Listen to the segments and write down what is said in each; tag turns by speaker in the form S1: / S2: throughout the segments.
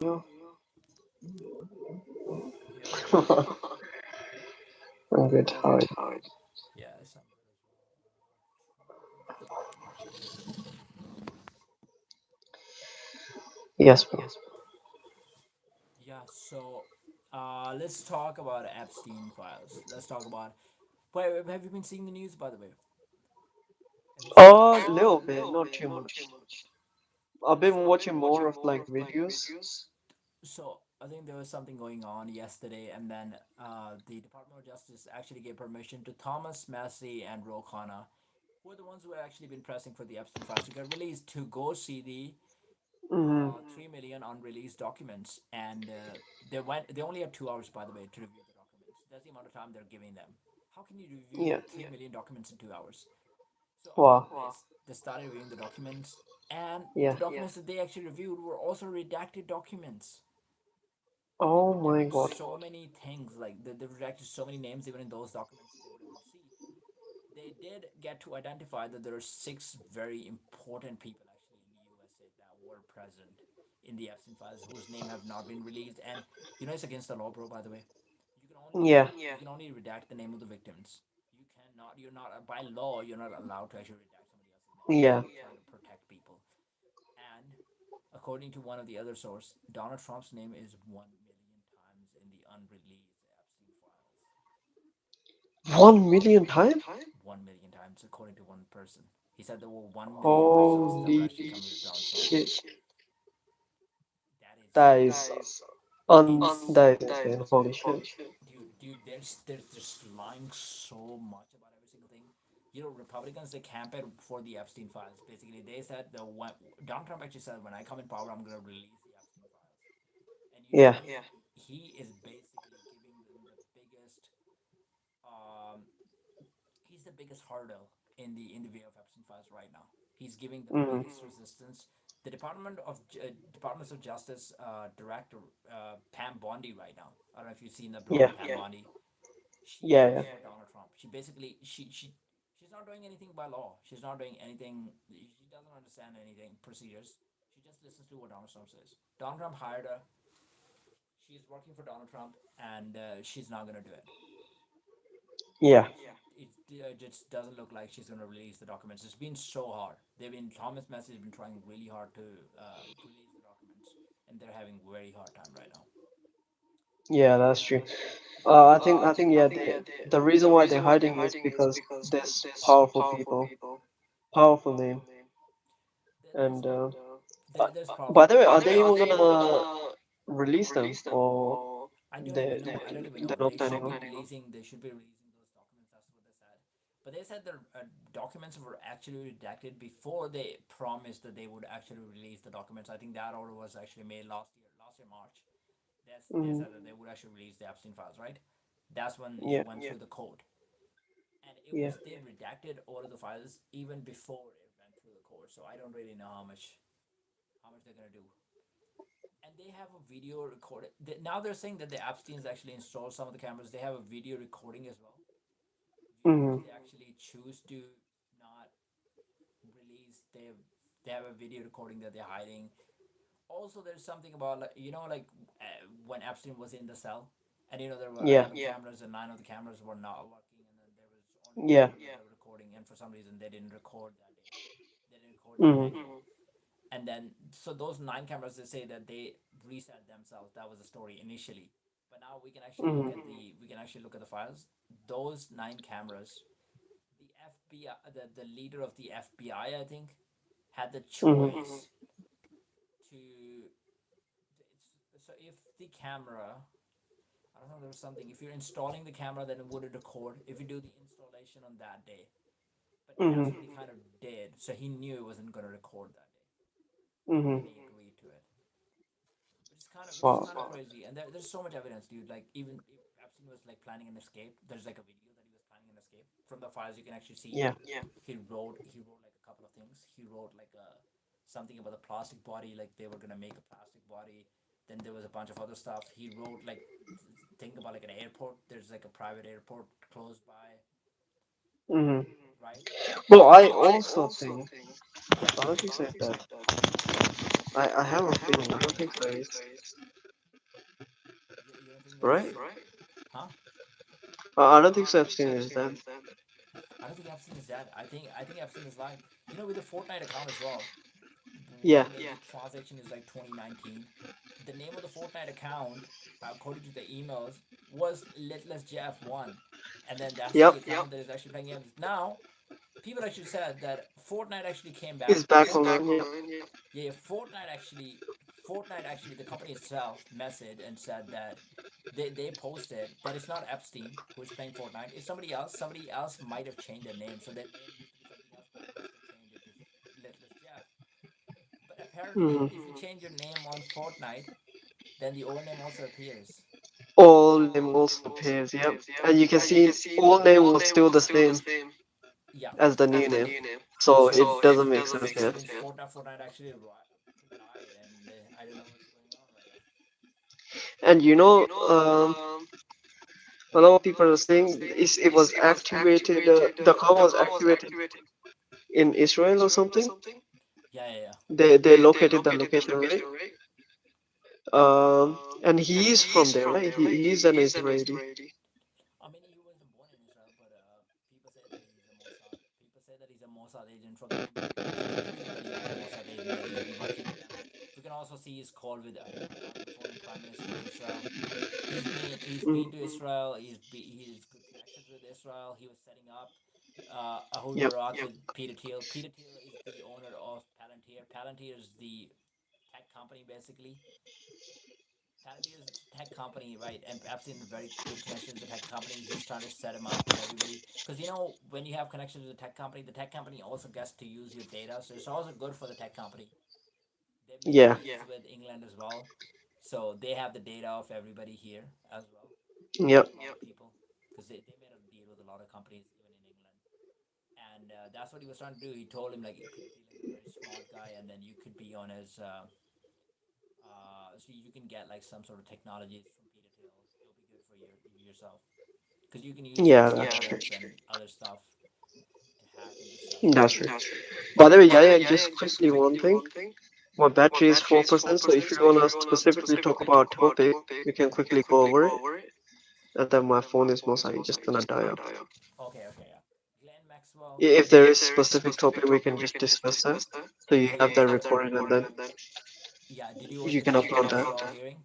S1: Hey, how are you?
S2: I'm good. How are you?
S1: Yes, I'm good as well.
S2: Yes, bro.
S1: Yeah, so let's talk about Epstein files. Let's talk about. Wait, have you been seeing the news, by the way? Have you seen
S2: A
S1: this?
S2: little bit, not too much. I've
S1: Yeah,
S2: been
S1: so
S2: watching more of like videos.
S1: I think there was something going on yesterday, and then the Department of Justice actually gave permission to Thomas Massey and Ro Khanna, who are the ones who have actually been pressing for the Epstein files to get released, to go see the
S2: Hmm.
S1: 3 million unreleased documents, and they only had 2 hours, by the way, to review the documents. That's the amount of time they're giving them. How can you
S2: Yeah.
S1: review 3 million documents in 2 hours? So okay,
S2: Wow.
S1: they started reviewing the documents, and
S2: Yeah.
S1: the documents that they actually reviewed were also redacted documents. They
S2: Oh my
S1: redacted
S2: God.
S1: so many things, like they redacted so many names even in those documents that they would even see. They did get to identify that there are six very important people actually in the USA that were present in the Epstein files whose name have not been released. And it's against the law, bro. By the way,
S2: Yeah.
S1: you can only redact the name of the victims. You cannot. You're not by law. You're not allowed to actually redact somebody else's name when
S2: Yeah.
S1: you're trying to protect people. And according to one of the other source, Donald Trump's name is 1 million times in the unreleased Epstein files.
S2: 1 million times?
S1: 1 million times, according to one person. He said there were 1 million results that were
S2: Holy
S1: actually coming to Donald Trump.
S2: shit.
S1: That is
S2: That is that is
S1: insane,
S2: insane. Holy shit.
S1: dude. There's just lying so much about every single thing. Republicans, they campaigned for the Epstein files. Basically, they said that when Donald Trump actually said, "When I come in power, I'm gonna release the Epstein files." And
S2: Yeah.
S1: he is basically giving them the biggest um he's the biggest hurdle in the way of Epstein files right now. He's giving the
S2: Hmm.
S1: biggest resistance. The Departments of Justice director, Pam Bondi, right now. I don't know if you've seen the blog,
S2: Yeah.
S1: Pam Bondi. She
S2: Yeah.
S1: works
S2: Yeah.
S1: for Donald Trump. She basically she's not doing anything by law. She's not doing anything. She doesn't understand anything procedures. She just listens to what Donald Trump says. Donald Trump hired her. She's working for Donald Trump, and she's not gonna do it.
S2: Yeah.
S1: It just doesn't look like she's going to release the documents. It's been so hard. Thomas Massey has been trying really hard to release the documents, and they're having very hard time right now.
S2: Yeah. That's true. I think yeah. The reason why they're hiding is because there's powerful people, powerful name,
S1: There's
S2: and
S1: there's
S2: by
S1: powerful
S2: the way, are
S1: people.
S2: they even gonna release them or
S1: I don't even
S2: they
S1: know. I don't even
S2: they're
S1: know.
S2: not planning on?
S1: They should be releasing those documents. That's what they said. But they said the documents were actually redacted before they promised that they would actually release the documents. I think that order was actually made last year March. They
S2: Hmm.
S1: said that they would actually release the Epstein files, right? That's when it
S2: Yeah.
S1: went through the court, and
S2: Yeah.
S1: they redacted all of the files even before it went through the court. So I don't really know how much they're gonna do. And they have a video recording. Now they're saying that the Epstein's actually installed some of the cameras. They have a video recording as well,
S2: Hmm.
S1: which they actually choose to not release. They have a video recording that they're hiding. Also, there's something about, like, when Epstein was in the cell, and there were
S2: Yeah.
S1: 11 cameras, and nine of the cameras were not working, and then there was only two
S2: Yeah.
S1: cameras that were recording, and for some reason they didn't record that day. They didn't record that
S2: Hmm.
S1: angle. And then, so those nine cameras, they say that they reset themselves. That was the story initially, but now
S2: Hmm.
S1: we can actually look at the files. Those nine cameras, the FBI, the leader of the FBI, I think, had the
S2: Hmm.
S1: choice to. So if the camera, I don't know, there was something. If you're installing the camera, then it would record. If you do the installation on that day, but
S2: Hmm.
S1: that's what he kind of did. So he knew it wasn't going to record that day,
S2: Hmm.
S1: and he agreed to it. Which is
S2: Wow.
S1: kind of crazy. And there's so much evidence, dude. Like, even if Epstein was like planning an escape, there's like a video that he was planning an escape. From the files, you can actually see
S2: Yeah.
S1: he wrote like a couple of things. He wrote like something about the plastic body, like they were gonna make a plastic body. Then there was a bunch of other stuff. He wrote like think about like an airport. There's like a private airport close by,
S2: Hmm.
S1: right?
S2: Well, I also think.
S1: Yeah.
S2: I don't think so. That I have a feeling. I don't think so. right?
S1: Huh?
S2: I don't think so. Epstein is dead.
S1: I don't think Epstein is dead. I think Epstein is live. You know, with the Fortnite account as well. When
S2: Yeah.
S1: he made the transaction is like 2019. The name of the Fortnite account, according to the emails, was Litless Jeff One, and then that's the
S2: Yep.
S1: account that is actually playing games now. People actually said that Fortnite actually came
S2: He's
S1: back.
S2: back online. Yeah.
S1: Yeah, Fortnite actually, the company itself messaged and said that they posted that it's not Epstein who is playing Fortnite. It's somebody else. Somebody else might have changed their name. So their name used to be something else, but they must have changed it to Litless Jeff. But apparently,
S2: Hmm.
S1: if you change your name on Fortnite, then the old name also appears.
S2: All name also appears. Yep. And you can see all name was still the same
S1: Yeah.
S2: as the new name, so
S1: So
S2: it doesn't make sense
S1: which
S2: yet.
S1: means Fortnite actually lied, and I don't know what's going on right now.
S2: And a lot of people are saying it was activated. The account was activated in Israel or something.
S1: Yeah, yeah, yeah.
S2: They located the location, right? And he's from there, right? He's an Israeli.
S1: I mean, he wasn't born in Israel, but people say that he's a Mossad. People say that he's a Mossad agent from the number. He was actually pre-verified Mossad agent that he's been working with them. We can also see his call with the former Prime Minister of Israel. He's been to
S2: Mm,
S1: Israel. He's good connections with Israel. He was setting up Ahud
S2: yep.
S1: Barak with Peter Thiel. Peter Thiel is the owner of Palantir. Palantir is the tech company basically. Palantir is a tech company, right? And Epstein had very good connections with the tech company. He's trying to set him up with everybody. Because when you have connections with the tech company also gets to use your data. So it's also good for the tech company. They made
S2: Yeah.
S1: deals with England as well. So they have the data of everybody here as well.
S2: Yep.
S1: A lot of people. Because they made a deal with a lot of companies, even in England. And that's what he was trying to do. He told him, like, Peter Thiel is a very smart guy, and then you could be on his. So you can get like some sort of technologies from Peter Thiel. It'll be good for yourself because you can use
S2: Yeah,
S1: facial
S2: that's true.
S1: models and other stuff to hack into stuff. So
S2: That's true. By the way, yeah, just quickly one thing. My
S1: yeah,
S2: battery is 4%, so if you wanna specifically talk about a topic, we can quickly go over it. And then my phone is most likely just gonna die up.
S1: okay, okay, yeah. Glenn Maxwell.
S2: If there is specific topic, we can just discuss that. So you
S1: Did you
S2: have
S1: watch
S2: that
S1: the?
S2: recorded, and then
S1: Yeah, did you watch
S2: you
S1: the
S2: can
S1: Glenn
S2: upload that.
S1: Maxwell hearing?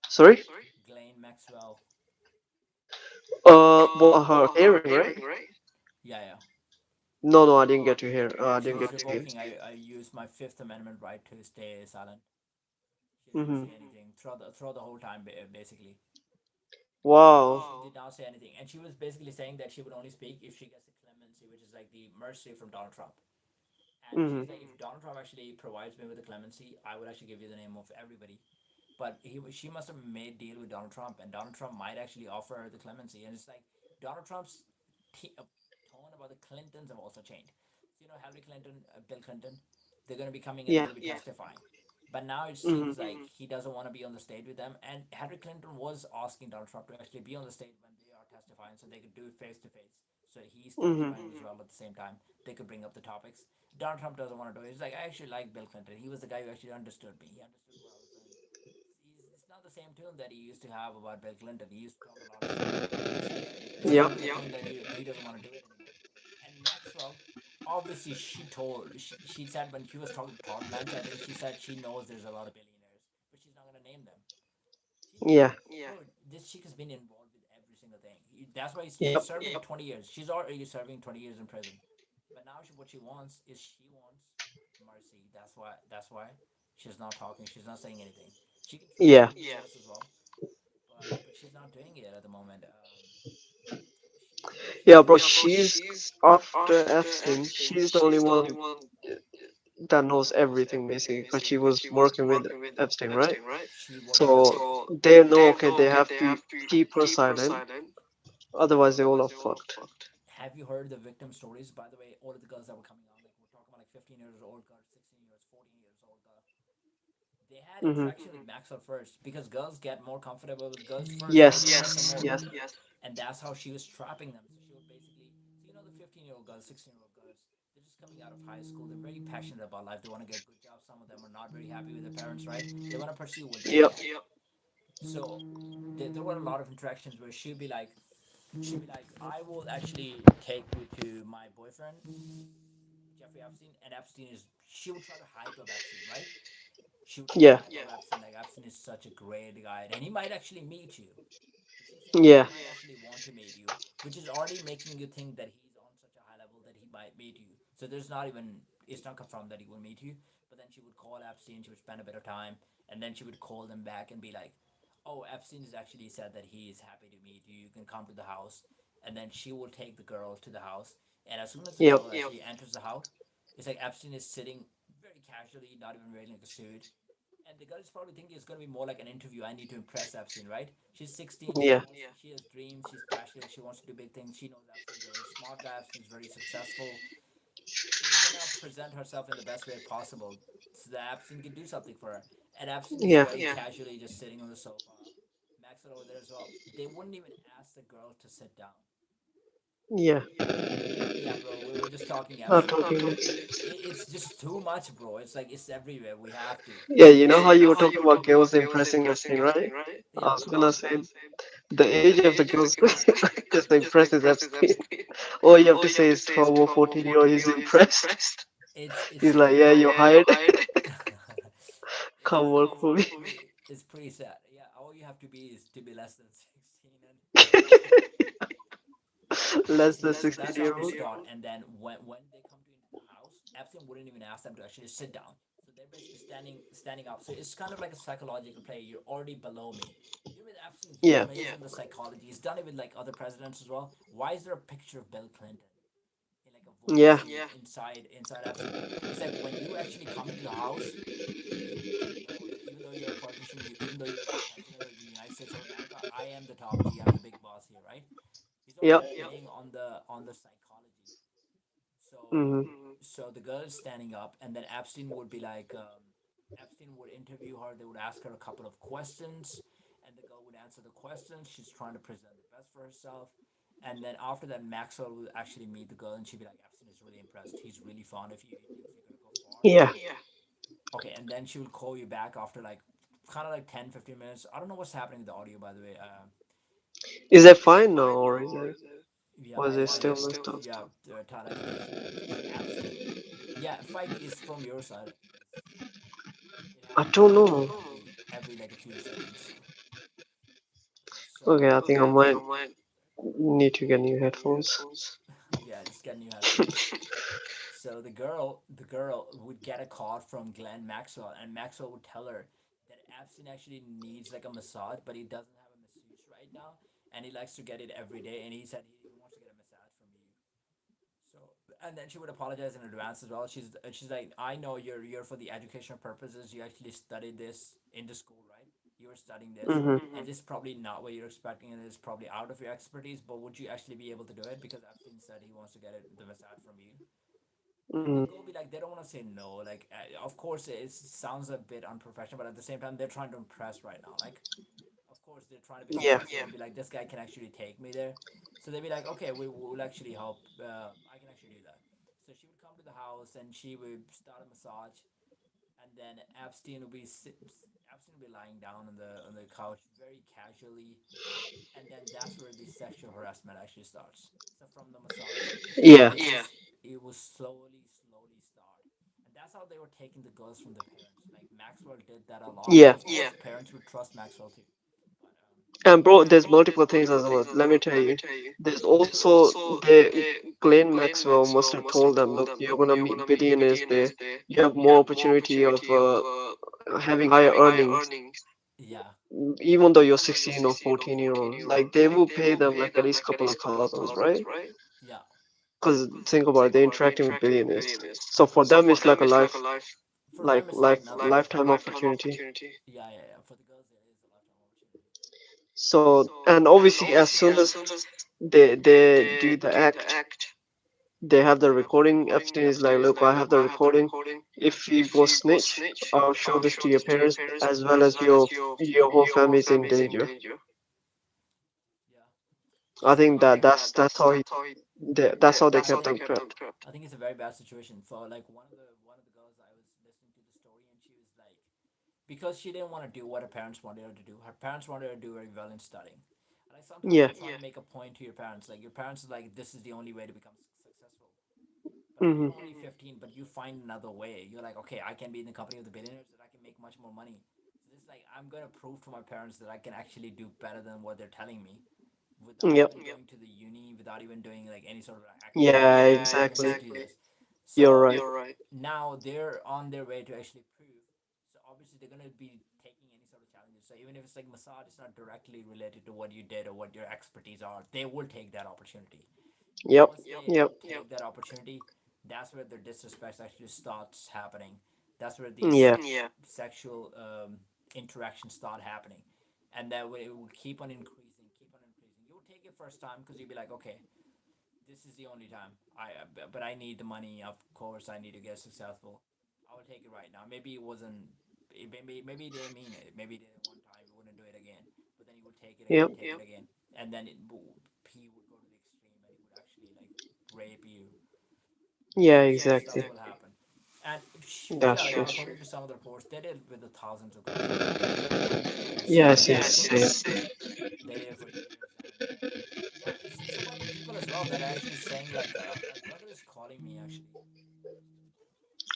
S2: Sorry?
S1: Glenn Maxwell.
S2: Well, her hearing, right?
S1: Yeah, yeah.
S2: No, no, I didn't get to hear. I
S1: She
S2: didn't
S1: was
S2: get to hear.
S1: revoking. I used my Fifth Amendment right to stay silent. She didn't
S2: Hmm.
S1: say anything throughout the whole time, basically.
S2: Wow.
S1: She did not say anything, and she was basically saying that she would only speak if she gets the clemency, which is like the mercy from Donald Trump. And
S2: Hmm.
S1: she's like, if Donald Trump actually provides me with the clemency, I would actually give you the name of everybody. But she must have made deal with Donald Trump, and Donald Trump might actually offer her the clemency. And it's like Donald Trump's tone about the Clintons have also changed. So Hillary Clinton, Bill Clinton, they're going to be coming and they're
S2: Yeah.
S1: going to be testifying. But now it
S2: Hmm.
S1: seems like he doesn't want to be on the stage with them. And Hillary Clinton was asking Donald Trump to actually be on the stage when they are testifying, so they could do it face to face. So he's
S2: Hmm.
S1: testifying as well at the same time. They could bring up the topics. Donald Trump doesn't want to do it. He's like, I actually like Bill Clinton. He was the guy who actually understood me. He understood what I was doing. It's not the same tune that he used to have about Bill Clinton. He used to talk a lot of shit about him, but it's
S2: Yep.
S1: come to the point that he doesn't want to do it anymore. And Maxwell, obviously, she said when she was talking to Todd Blanche, I think she said she knows there's a lot of billionaires, but she's not gonna name them. She knows
S2: Yeah.
S1: bro, this chick has been involved with every single thing. That's why she's
S2: Yep.
S1: serving 20 years. She's already serving 20 years in prison. But now what she wants is she wants mercy. That's why she's not talking. She's not saying anything. She can try
S2: Yeah.
S1: to reach us as well, but she's not doing it at the moment. She's
S2: Yeah,
S1: not.
S2: bro. She's after Epstein. She's the only one that knows everything basically because she was working with Epstein, right?
S1: She worked with
S2: So
S1: Epstein.
S2: they know, okay, they have to keep her silent, otherwise they all are fucked.
S1: Have you heard the victim stories? By the way, all of the girls that were coming on, like we're talking about like 15 years old girl, 16 years, 14 years old girl. They had
S2: Hmm.
S1: interaction with Maxwell first because girls get more comfortable with girls first, right? They trust them
S2: Yes,
S1: more.
S2: yes,
S1: And that's how she was trapping them. So she would basically, so the 15-year-old girls, 16-year-old girls, they're just coming out of high school. They're very passionate about life. They want to get good jobs. Some of them are not very happy with their parents, right? They want to pursue what they
S2: yep,
S1: can. So there were a lot of interactions where she'd be like, I will actually take you to my boyfriend, Jeffrey Epstein, and Epstein is she would try to hype up Epstein, right? She would try to
S2: Yeah,
S1: hype up Epstein, like Epstein is such a great guy, and he might actually meet you. So she's saying that he
S2: yeah,
S1: might actually want to meet you, which is already making you think that he's on such a high level that he might meet you. So there's not even it's not confirmed that he will meet you. But then she would call Epstein, she would spend a bit of time, and then she would call them back and be like, "Oh, Epstein has actually said that he is happy to meet you. You can come to the house." And then she will take the girl to the house, and as soon as the
S2: yep,
S1: girl actually enters the house, it's like Epstein is sitting very casually, not even wearing like a suit, and the girl is probably thinking it's going to be more like an interview. I need to impress Epstein, right? She's 16. She
S2: yeah,
S1: wants. Yeah. She has dreams. She's passionate. She wants to do big things. She knows Epstein is a very smart guy. Epstein is very successful. She's gonna present herself in the best way possible so that Epstein can do something for her. And Epstein is
S2: yeah,
S1: very casually just sitting on the sofa. Max over there as well. They wouldn't even ask the girl to sit down.
S2: yeah.
S1: Yeah, bro. We were just talking
S2: Not
S1: Epstein.
S2: talking this.
S1: It's just too much, bro. It's like it's everywhere. We have to.
S2: Yeah, you know how you were talking about girls impressing Epstein, right? I
S1: Yeah,
S2: was
S1: bro.
S2: gonna say the age of the girls just impresses Epstein. All you have to say is 12 or 14-year-old is impressed.
S1: It's
S2: He's like,
S1: like
S2: yeah, you're hired. Come
S1: it's
S2: work
S1: it's
S2: for me.
S1: it's pretty sad. Yeah, all you have to be is to be less than 16, and
S2: Less
S1: basically
S2: than
S1: that's how
S2: 16 year
S1: they
S2: old.
S1: start. And then when they come to into the house, Epstein wouldn't even ask them to actually sit down. So they're basically standing up. So it's kind of like a psychological play. You're already below me. You know, with Epstein, he
S2: Yeah,
S1: plays on the psychology. He's done it with like other presidents as well. Why is there a picture of Bill Clinton in like a voting
S2: yeah,
S1: scene inside Epstein? It's like when you actually come into the house, you need to know that even though you're a politician, even though you're the president of the United States of America, I am the top G. I'm the big boss here, right? He's already
S2: yep.
S1: playing on the psychology. So
S2: Hmm.
S1: so the girl is standing up, and then Epstein would be like, Epstein would interview her. They would ask her a couple of questions, and the girl would answer the questions. She's trying to present the best for herself. And then after that, Maxwell would actually meet the girl, and she'd be like, Epstein is really impressed. He's really fond of you. He thinks you're gonna go far.
S2: Yeah.
S1: Okay, and then she would call you back after like kind of like 10, 15 minutes. I don't know what's happening with the audio, by the way.
S2: Is that fine now, or is it,
S1: Yeah,
S2: or is it still messed up?
S1: yeah, Tyler, I think it is. So Epstein, yeah, fight is from your side. I think it
S2: I
S1: happens
S2: don't
S1: like
S2: know.
S1: every like a few seconds. Okay,
S2: Okay,
S1: so
S2: I think I might need to get new headphones.
S1: yeah, just get new headphones. So the girl would get a call from Glenn Maxwell, and Maxwell would tell her that Epstein actually needs like a massage, but he doesn't have a masseuse right now, and he likes to get it every day, and he said he wants to get a massage from you. So and then she would apologize in advance as well. She's like, I know you're for the educational purposes. You actually studied this in the school, right? You were studying this,
S2: Hmm.
S1: and this is probably not what you're expecting, and it's probably out of your expertise. But would you actually be able to do it? Because Epstein said he wants to get the massage from you. And the
S2: Hmm.
S1: girl be like, they don't want to say no. Like, of course, it sounds a bit unprofessional, but at the same time, they're trying to impress right now. Like, of course, they're trying to be
S2: Yeah.
S1: successful and be like, this guy can actually take me there. So they'd be like, okay, we will actually help. I can actually do that. So she would come to the house and she would start a massage, and then Epstein would be lying down on the couch very casually, and then that's where the sexual harassment actually starts. So from the massage,
S2: Yeah.
S1: it was slowly start, and that's how they were taking the girls from the parents. Like Maxwell did that a lot.
S2: Yeah.
S1: Of course, parents would trust Maxwell too, but
S2: And bro, there's multiple things as well. Let me tell you. There's also the Glenn Maxwell must have told them, look, you're gonna meet billionaires there. You have more opportunity of having higher earnings,
S1: yeah,
S2: even though you're 16 or 14-year-old. Like they will pay them like at least couple of thousands, right?
S1: yeah,
S2: Because think about it, they're interacting with billionaires. So for them, it's like a
S1: for them it's like nothing.
S2: lifetime opportunity.
S1: Yeah. For the girls, it is a lifetime opportunity.
S2: So and obviously, as soon as they do the act, they have the recording. Epstein is like, look, I have the recording. If you go snitch, I'll show this to your parents as well as your whole family is in danger.
S1: Yeah.
S2: I
S1: So
S2: think that's how that's how they kept them trapped.
S1: I think it's a very bad situation for like one of the girls I was listening to the story, and she was like, because she didn't want to do what her parents wanted her to do. Her parents wanted her to do very well in studying. And like sometimes
S2: Yeah.
S1: you try to make a point to your parents, like your parents is like, this is the only way to become successful. But like
S2: Hmm.
S1: you're only 15, but you find another way. You're like, okay, I can be in the company of the billionaires, that I can make much more money. So this is like, I'm gonna prove to my parents that I can actually do better than what they're telling me, without
S2: Yep.
S1: even going to the uni, without even doing like any sort of actual job.
S2: Yeah,
S1: I can
S2: exactly.
S1: just do this.
S2: You're
S1: So
S2: right.
S1: now they're on their way to actually prove. So obviously they're gonna be taking any sort of challenges. So even if it's like massage, it's not directly related to what you did or what your expertise are. They will take that opportunity. And
S2: Yep.
S1: once they
S2: Yep.
S1: take that opportunity, that's where the disrespect actually starts happening. That's where these
S2: Yeah.
S1: sexual interactions start happening, and that way it will keep on increasing, keep on increasing. You'll take it first time because you'll be like, okay, this is the only time but I need the money. Of course, I need to get successful. I will take it right now. Maybe it wasn't. Maybe they mean it. Maybe they did it one time. You wouldn't do it again. But then you would take it again,
S2: Yep.
S1: take it again, and then he would go to the extreme, and he would actually like rape you.
S2: Yeah,
S1: That sort of stuff
S2: exactly.
S1: will happen. And
S2: That's
S1: yeah, like
S2: true.
S1: according to some of the reports, they did it with the thousands of girls back then. Like it's
S2: Yes,
S1: very
S2: yes,
S1: common.
S2: same.
S1: They did it for years, and yeah, it's about the people as well that are actually saying like, my brother is calling me actually.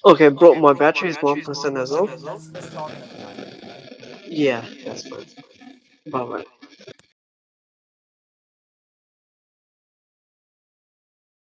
S2: Okay, bro, my battery is 1% as well.
S1: Okay, let's talk another time maybe, right?
S2: Yeah, that's fine. Bye bye.